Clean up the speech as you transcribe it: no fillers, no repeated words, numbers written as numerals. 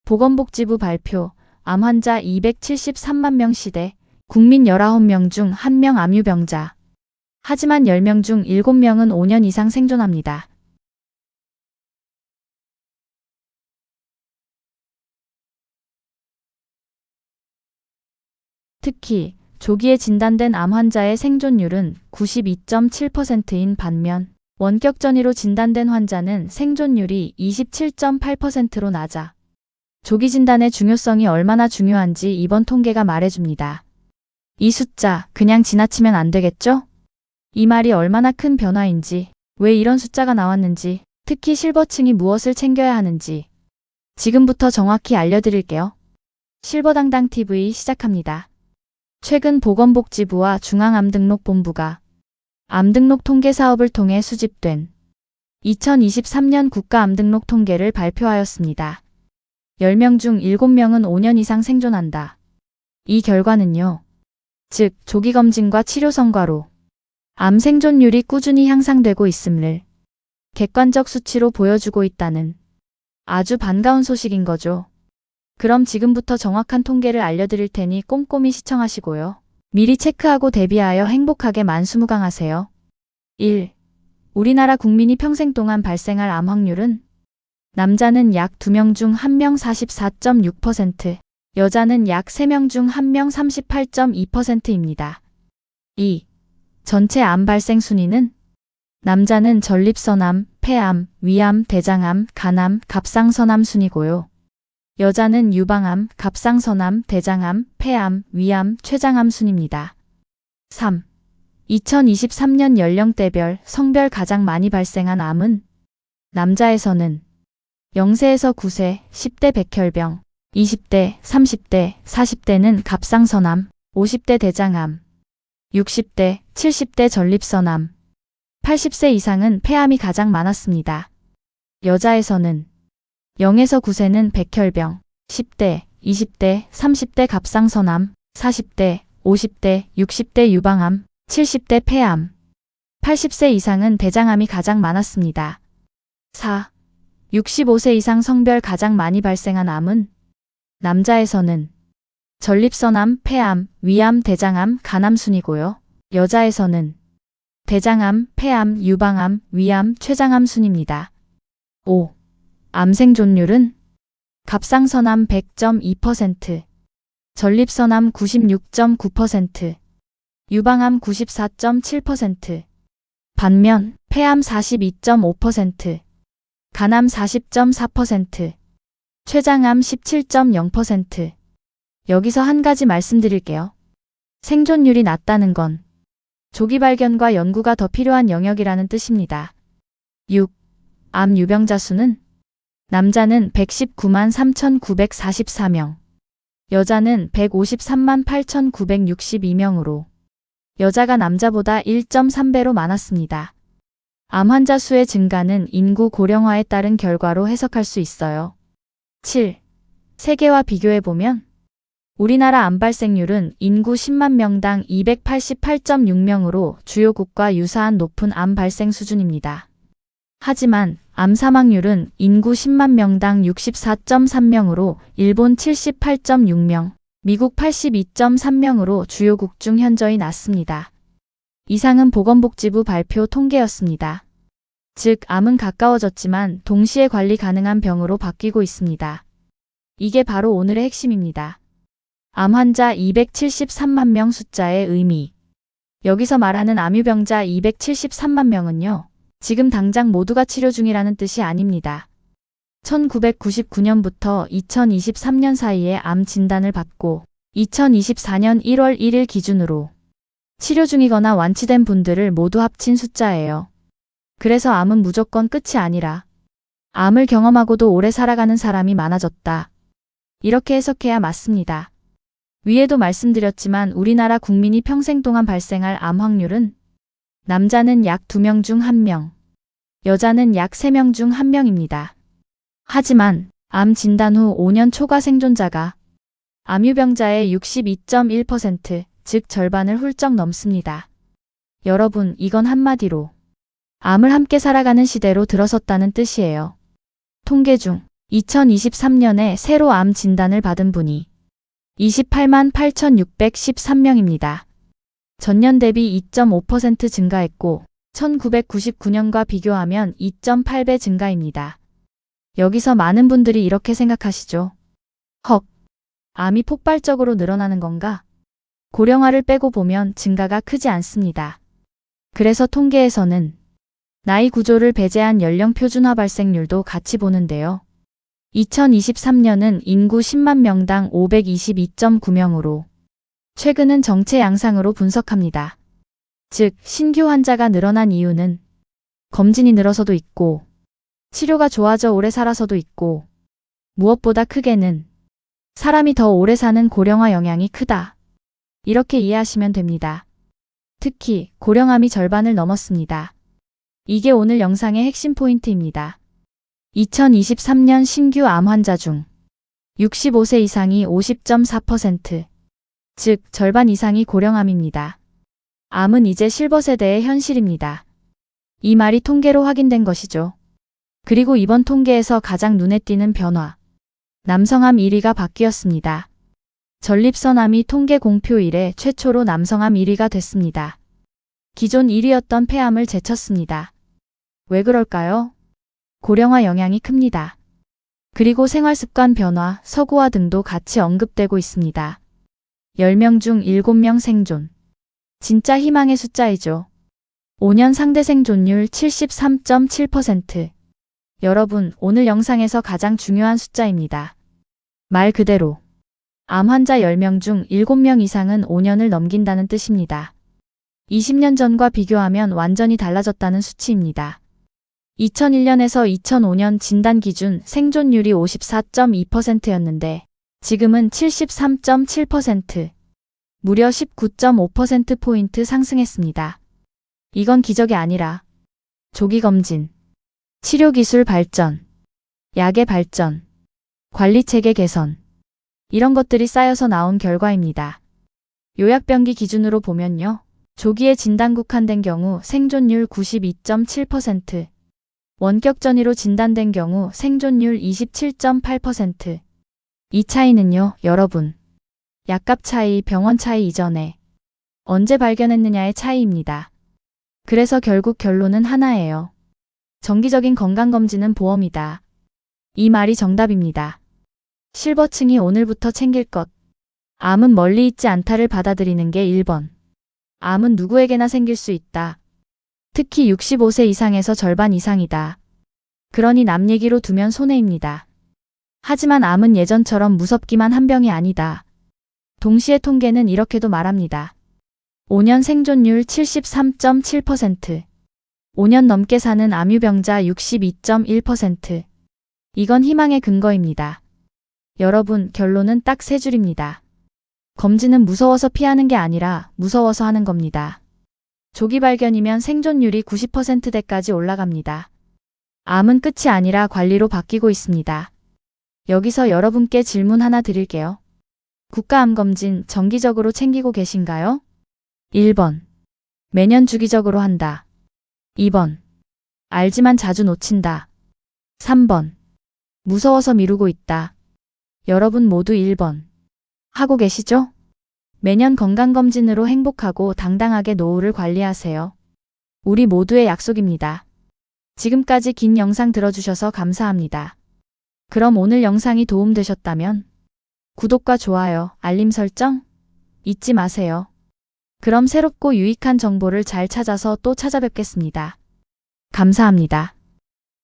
보건복지부 발표, 암 환자 273만 명 시대, 국민 19명 중 1명 암유병자. 하지만 10명 중 7명은 5년 이상 생존합니다. 특히 조기에 진단된 암 환자의 생존율은 92.7%인 반면 원격 전이로 진단된 환자는 생존율이 27.8%로 낮아 조기 진단의 중요성이 얼마나 중요한지 이번 통계가 말해줍니다. 이 숫자 그냥 지나치면 안 되겠죠? 이 말이 얼마나 큰 변화인지, 왜 이런 숫자가 나왔는지, 특히 실버층이 무엇을 챙겨야 하는지 지금부터 정확히 알려드릴게요. 실버당당 TV 시작합니다. 최근 보건복지부와 중앙암등록본부가 암등록 통계 사업을 통해 수집된 2023년 국가암등록 통계를 발표하였습니다. 10명 중 7명은 5년 이상 생존한다. 이 결과는요. 즉, 조기검진과 치료 성과로 암 생존율이 꾸준히 향상되고 있음을 객관적 수치로 보여주고 있다는 아주 반가운 소식인 거죠. 그럼 지금부터 정확한 통계를 알려드릴 테니 꼼꼼히 시청하시고요. 미리 체크하고 대비하여 행복하게 만수무강하세요. 1. 우리나라 국민이 평생 동안 발생할 암 확률은 남자는 약 2명 중 1명 44.6%, 여자는 약 3명 중 1명 38.2%입니다. 2. 전체 암 발생 순위는 남자는 전립선암, 폐암, 위암, 대장암, 간암, 갑상선암 순이고요. 여자는 유방암, 갑상선암, 대장암, 폐암, 위암, 췌장암 순입니다. 3. 2023년 연령대별, 성별 가장 많이 발생한 암은 남자에서는 0세에서 9세, 10대 백혈병, 20대, 30대, 40대는 갑상선암, 50대 대장암, 60대, 70대 전립선암, 80세 이상은 폐암이 가장 많았습니다. 여자에서는 0에서 9세는 백혈병, 10대, 20대, 30대 갑상선암, 40대, 50대, 60대 유방암, 70대 폐암, 80세 이상은 대장암이 가장 많았습니다. 4. 65세 이상 성별 가장 많이 발생한 암은 남자에서는 전립선암, 폐암, 위암, 대장암, 간암 순이고요. 여자에서는 대장암, 폐암, 유방암, 위암, 췌장암 순입니다. 5. 암 생존율은 갑상선암 100.2%, 전립선암 96.9%, 유방암 94.7%, 반면 폐암 42.5%, 간암 40.4%, 췌장암 17.0%. 여기서 한 가지 말씀드릴게요. 생존율이 낮다는 건 조기 발견과 연구가 더 필요한 영역이라는 뜻입니다. 6. 암 유병자 수는 남자는 119만 3,944명, 여자는 153만 8,962명으로 여자가 남자보다 1.3배로 많았습니다. 암 환자 수의 증가는 인구 고령화에 따른 결과로 해석할 수 있어요. 7. 세계와 비교해보면 우리나라 암 발생률은 인구 10만 명당 288.6명으로 주요국과 유사한 높은 암 발생 수준입니다. 하지만 암 사망률은 인구 10만 명당 64.3명으로 일본 78.6명, 미국 82.3명으로 주요국 중 현저히 낮습니다. 이상은 보건복지부 발표 통계였습니다. 즉, 암은 가까워졌지만 동시에 관리 가능한 병으로 바뀌고 있습니다. 이게 바로 오늘의 핵심입니다. 암 환자 273만 명 숫자의 의미. 여기서 말하는 암유병자 273만 명은요. 지금 당장 모두가 치료 중이라는 뜻이 아닙니다. 1999년부터 2023년 사이에 암 진단을 받고 2024년 1월 1일 기준으로 치료 중이거나 완치된 분들을 모두 합친 숫자예요. 그래서 암은 무조건 끝이 아니라 암을 경험하고도 오래 살아가는 사람이 많아졌다. 이렇게 해석해야 맞습니다. 위에도 말씀드렸지만 우리나라 국민이 평생 동안 발생할 암 확률은 남자는 약 2명 중 1명, 여자는 약 3명 중 1명입니다. 하지만 암 진단 후 5년 초과 생존자가 암유병자의 62.1%, 즉 절반을 훌쩍 넘습니다. 여러분, 이건 한마디로 암을 함께 살아가는 시대로 들어섰다는 뜻이에요. 통계 중 2023년에 새로 암 진단을 받은 분이 28만 8,613명입니다. 전년 대비 2.5% 증가했고 1999년과 비교하면 2.8배 증가입니다. 여기서 많은 분들이 이렇게 생각하시죠. 헉, 암이 폭발적으로 늘어나는 건가? 고령화를 빼고 보면 증가가 크지 않습니다. 그래서 통계에서는 나이 구조를 배제한 연령 표준화 발생률도 같이 보는데요. 2023년은 인구 10만 명당 522.9명으로 최근은 정체 양상으로 분석합니다. 즉, 신규 환자가 늘어난 이유는 검진이 늘어서도 있고 치료가 좋아져 오래 살아서도 있고 무엇보다 크게는 사람이 더 오래 사는 고령화 영향이 크다. 이렇게 이해하시면 됩니다. 특히 고령암이 절반을 넘었습니다. 이게 오늘 영상의 핵심 포인트입니다. 2023년 신규 암 환자 중 65세 이상이 50.4%, 즉 절반 이상이 고령암입니다. 암은 이제 실버 세대의 현실입니다. 이 말이 통계로 확인된 것이죠. 그리고 이번 통계에서 가장 눈에 띄는 변화, 남성암 1위가 바뀌었습니다. 전립선암이 통계 공표 이래 최초로 남성암 1위가 됐습니다. 기존 1위였던 폐암을 제쳤습니다. 왜 그럴까요? 고령화 영향이 큽니다. 그리고 생활습관 변화, 서구화 등도 같이 언급되고 있습니다. 10명 중 7명 생존. 진짜 희망의 숫자이죠. 5년 상대 생존율 73.7%. 여러분, 오늘 영상에서 가장 중요한 숫자입니다. 말 그대로 암 환자 10명 중 7명 이상은 5년을 넘긴다는 뜻입니다. 20년 전과 비교하면 완전히 달라졌다는 수치입니다. 2001년에서 2005년 진단 기준 생존율이 54.2%였는데 지금은 73.7%, 무려 19.5%포인트 상승했습니다. 이건 기적이 아니라 조기검진, 치료기술 발전, 약의 발전, 관리체계 개선, 이런 것들이 쌓여서 나온 결과입니다. 요약병기 기준으로 보면요. 조기에 진단 국한된 경우 생존율 92.7%, 원격 전이로 진단된 경우 생존율 27.8%. 이 차이는요, 여러분. 약값 차이, 병원 차이 이전에 언제 발견했느냐의 차이입니다. 그래서 결국 결론은 하나예요. 정기적인 건강검진은 보험이다. 이 말이 정답입니다. 실버층이 오늘부터 챙길 것. 암은 멀리 있지 않다를 받아들이는 게 1번. 암은 누구에게나 생길 수 있다. 특히 65세 이상에서 절반 이상이다. 그러니 남 얘기로 두면 손해입니다. 하지만 암은 예전처럼 무섭기만 한 병이 아니다. 동시에 통계는 이렇게도 말합니다. 5년 생존율 73.7%, 5년 넘게 사는 암유병자 62.1%. 이건 희망의 근거입니다. 여러분, 결론은 딱 세 줄입니다. 검진은 무서워서 피하는 게 아니라 무서워서 하는 겁니다. 조기 발견이면 생존율이 90%대까지 올라갑니다. 암은 끝이 아니라 관리로 바뀌고 있습니다. 여기서 여러분께 질문 하나 드릴게요. 국가암검진 정기적으로 챙기고 계신가요? 1번. 매년 주기적으로 한다. 2번. 알지만 자주 놓친다. 3번. 무서워서 미루고 있다. 여러분 모두 1번. 하고 계시죠? 매년 건강검진으로 행복하고 당당하게 노후를 관리하세요. 우리 모두의 약속입니다. 지금까지 긴 영상 들어주셔서 감사합니다. 그럼 오늘 영상이 도움되셨다면 구독과 좋아요, 알림 설정 잊지 마세요. 그럼 새롭고 유익한 정보를 잘 찾아서 또 찾아뵙겠습니다. 감사합니다.